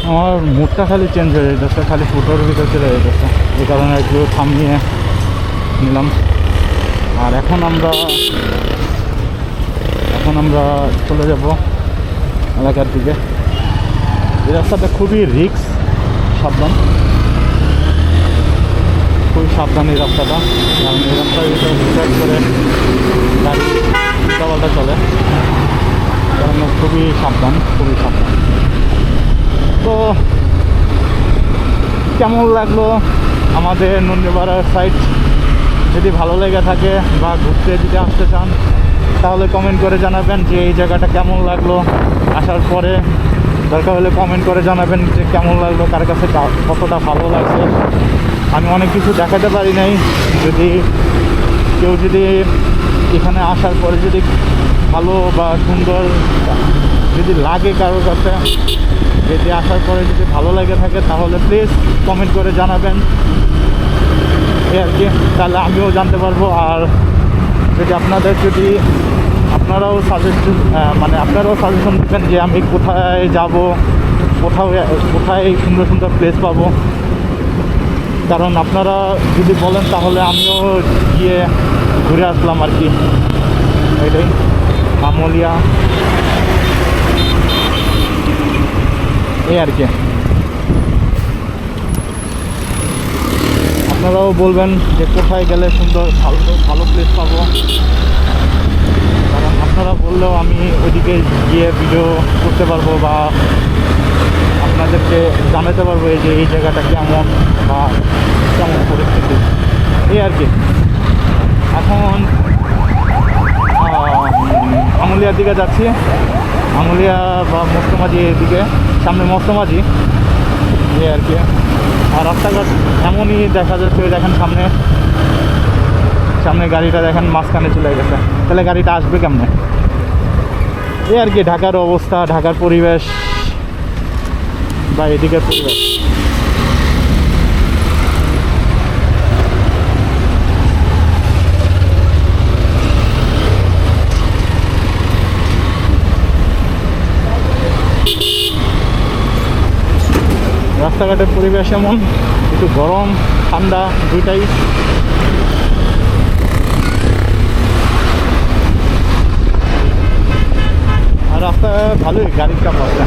আমার মুডটা খালি চেঞ্জ হয়ে যেতেছে, খালি ফুটোর ভিতরে চলে যেতেছে, এই কারণে একটু থামিয়ে নিলাম। আর এখন আমরা চলে যাব এলাকার দিকে। এই রাস্তাটা খুবই রিস্ক, সাবধান, খুবই সাবধান এই রাস্তাটা, কারণ এই রাস্তার ভিতরে হুটহাট করে গাড়ি উল্টাপাল্টা চলে, কারণ খুবই সাবধান। তো কেমন লাগলো আমাদের নন্দীপাড়ার সাইড? যদি ভালো লেগে থাকে বা ঘুরতে যদি আসতে চান তাহলে কমেন্ট করে জানাবেন যে এই জায়গাটা কেমন লাগলো। আসার পরে দরকার হলে কমেন্ট করে জানাবেন যে কেমন লাগলো, কার কাছে কতটা ভালো লাগছে। আমি অনেক কিছু দেখাতে পারি নাই, যদি কেউ যদি এখানে আসার পরে যদি ভালো বা সুন্দর যদি লাগে কারোর কাছে, যদি আসার পরে যদি ভালো লেগে থাকে তাহলে প্লিজ কমেন্ট করে জানাবেন, এই আর কি, তাহলে আমিও জানতে পারবো। আর যদি আপনারাও সাজেশন দেবেন যে আমি কোথায় যাব, কোথায় সুন্দর সুন্দর প্লেস পাবো, কারণ আপনারা যদি বলেন তাহলে আমিও গিয়ে ঘুরে আসলাম আর কি। এটাই আমলিয়া, এই আর কি। আপনারাও বলবেন যে কোথায় গেলে সুন্দর ভালো প্লেস পাবো, কারণ আপনারা বললেও আমি ওইদিকে গিয়ে ভিডিও করতে পারবো বা আপনাদেরকে জানাতে পারবো এই যে এই জায়গাটা কেমন বা কেমন পরিস্থিতি, এই আর কি। এখন আমলিয়ার দিকে যাচ্ছি, আমলিয়া বা মস্তমাঝি, এদিকে সামনে মস্তমাঝি, এই আর কি। আর রাস্তাঘাট এমনই দেখা যাচ্ছে, দেখেন সামনে গাড়িটা দেখেন মাঝখানে চলে গেছে, তাহলে গাড়িটা আসবে কেমনে? এই আর কি ঢাকার অবস্থা, ঢাকার পরিবেশ বা এদিকের পরিবেশ। রাস্তাঘাটের পরিবেশ এমন, একটু গরম ঠান্ডা দুইটাই। আর রাস্তা ভালোই গাড়ির চাপ আছে।